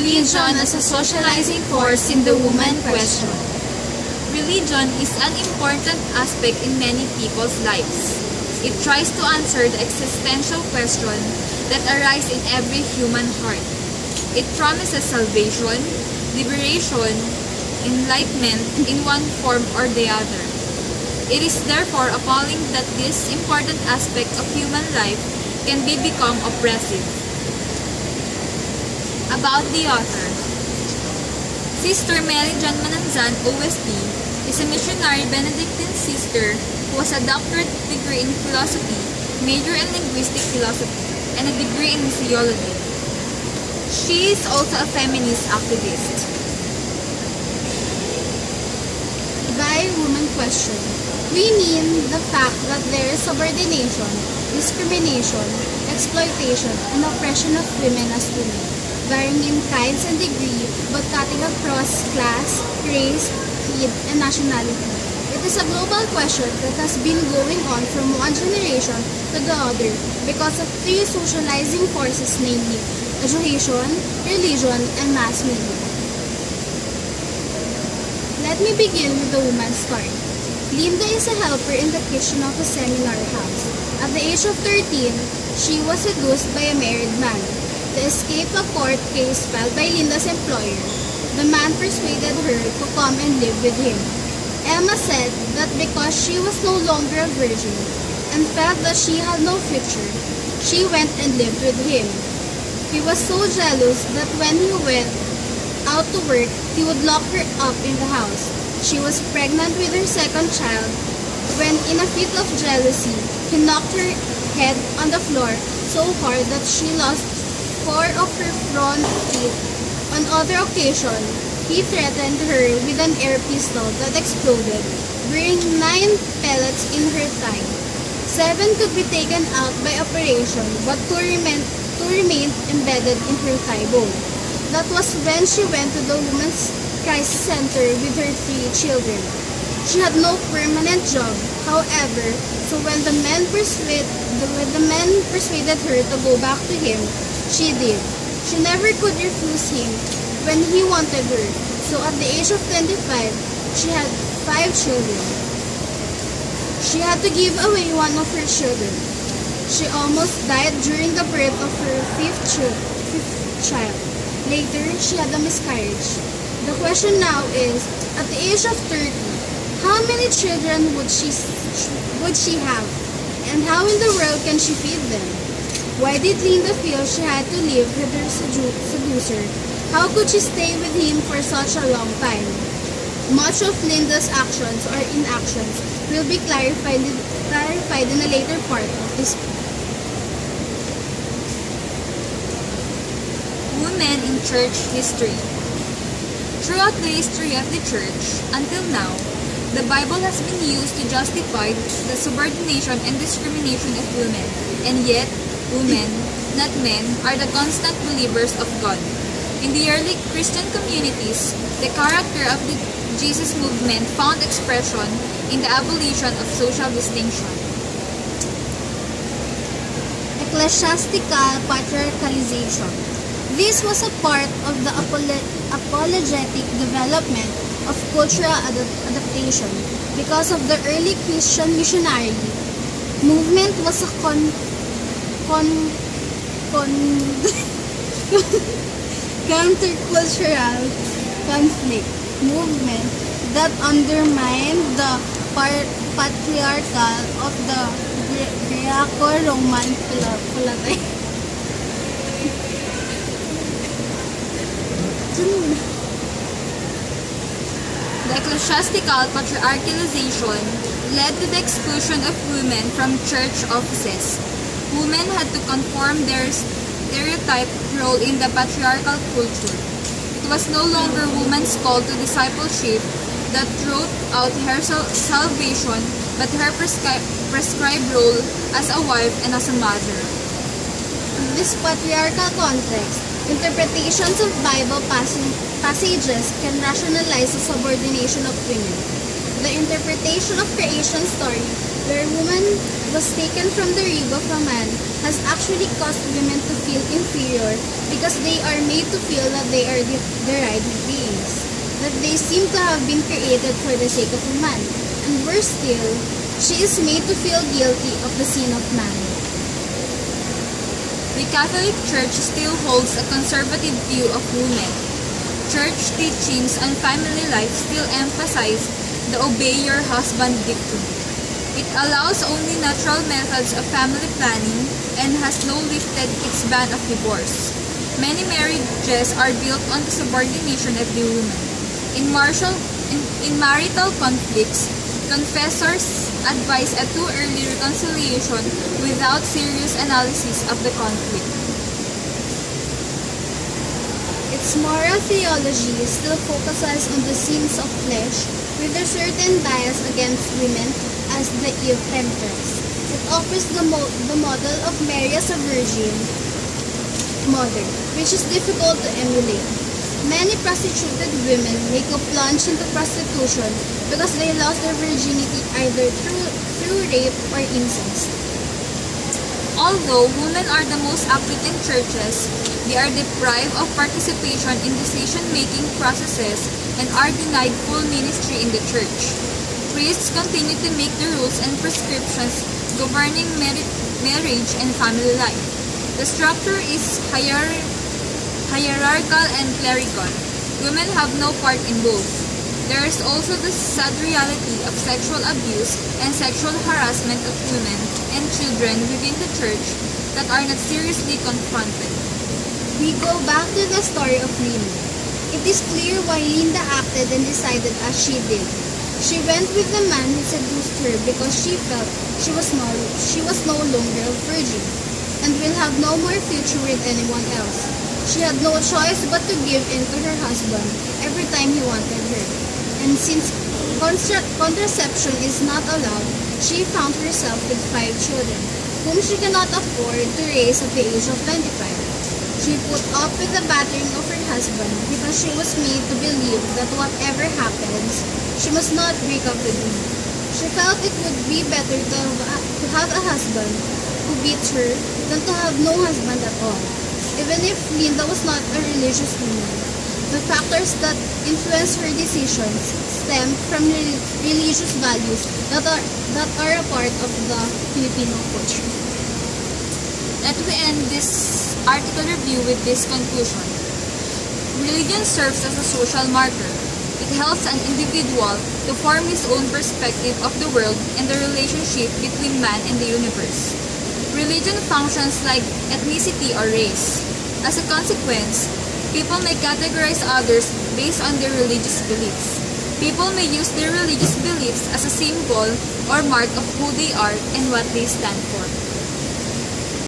Religion as a socializing force in the woman question. Religion is an important aspect in many people's lives. It tries to answer the existential question that arise in every human heart. It promises salvation, liberation, enlightenment in one form or the other. It is therefore appalling that this important aspect of human life can become oppressive. About the author. Sister Mananzan, OSP, is a missionary Benedictine sister who has a doctorate degree in philosophy, major in linguistic philosophy, and a degree in missiology. She is also a feminist activist. By woman question, we mean the fact that there is subordination, discrimination, exploitation, and oppression of women as women, varying in kinds and degree, but cutting across class, race, creed, and nationality. It is a global question that has been going on from one generation to the other because of three socializing forces, namely education, religion, and mass media. Let me begin with the woman's story. Linda is a helper in the kitchen of a seminar house. At the age of 13, she was seduced by a married man. To escape a court case filed by Linda's employer, the man persuaded her to come and live with him. Emma said that because she was no longer a virgin and felt that she had no future, she went and lived with him. He was so jealous that when he went out to work, he would lock her up in the house. She was pregnant with her second child when, in a fit of jealousy, he knocked her head on the floor so hard that she lost 4 of her front teeth. On other occasion, he threatened her with an air pistol that exploded, burning 9 pellets in her thigh. 7 could be taken out by operation, but 2 remained embedded in her thigh bone. That was when she went to the Women's Crisis Center with her 3 children. She had no permanent job, however, so when the men persuaded her to go back to him, she did. She never could refuse him when he wanted her, so at the age of 25, she had 5 children. She had to give away one of her children. She almost died during the birth of her 5th child. Later, she had a miscarriage. The question now is, at the age of 30, how many children would she have? And how in the world can she feed them? Why did Linda feel she had to live with her seducer? How could she stay with him for such a long time? Much of Linda's actions or inactions will be clarified in a later part of this. Women in church history. Throughout the history of the church, until now, the Bible has been used to justify the subordination and discrimination of women, and yet, women, not men, are the constant believers of God. In the early Christian communities, the character of the Jesus movement found expression in the abolition of social distinction. Ecclesiastical patriarchalization. This was a part of the apologetic development of cultural adaptation. Because of the early Christian missionary movement was a countercultural conflict movement that undermined the patriarchal of the Greco-Roman polity. The ecclesiastical patriarchalization led to the exclusion of women from church offices. Women had to conform their stereotyped role in the patriarchal culture. It was no longer woman's call to discipleship that wrote out her salvation, but her prescribed role as a wife and as a mother. In this patriarchal context, interpretations of Bible passages can rationalize the subordination of women. The interpretation of creation story, where was taken from the rib of a man has actually caused women to feel inferior because they are made to feel that they are derided beings, that they seem to have been created for the sake of a man, and worse still, she is made to feel guilty of the sin of man. The Catholic Church still holds a conservative view of women. Church teachings on family life still emphasize the obey your husband dictum. It allows only natural methods of family planning and has no lifted its ban of divorce. Many marriages are built on the subordination of the woman. In marital conflicts, confessors advise a too early reconciliation without serious analysis of the conflict. Its moral theology still focuses on the sins of flesh with a certain bias against women as the Eve temptress. It offers the model of Mary as a virgin mother, which is difficult to emulate. Many prostituted women make a plunge into prostitution because they lost their virginity either through rape or incest. Although women are the most active in churches, they are deprived of participation in decision-making processes and are denied full ministry in the church. Priests continue to make the rules and prescriptions governing marriage and family life. The structure is hierarchical and clerical. Women have no part in both. There is also the sad reality of sexual abuse and sexual harassment of women and children within the church that are not seriously confronted. We go back to the story of Linda. It is clear why Linda acted and decided as she did. She went with the man who seduced her because she felt she was no longer a virgin and will have no more future with anyone else. She had no choice but to give in to her husband every time he wanted her. And since contraception is not allowed, she found herself with 5 children, whom she cannot afford to raise at the age of 25. She put up with the battering of her husband because she was made to believe that whatever happens, she must not break up with him. She felt it would be better to have a husband who beats her than to have no husband at all. Even if Linda was not a religious woman, the factors that influence her decisions stem from religious values that are a part of the Filipino culture. Let me end this article review with this conclusion. Religion serves as a social marker. It helps an individual to form his own perspective of the world and the relationship between man and the universe. Religion functions like ethnicity or race. As a consequence, people may categorize others based on their religious beliefs. People may use their religious beliefs as a symbol or mark of who they are and what they stand for.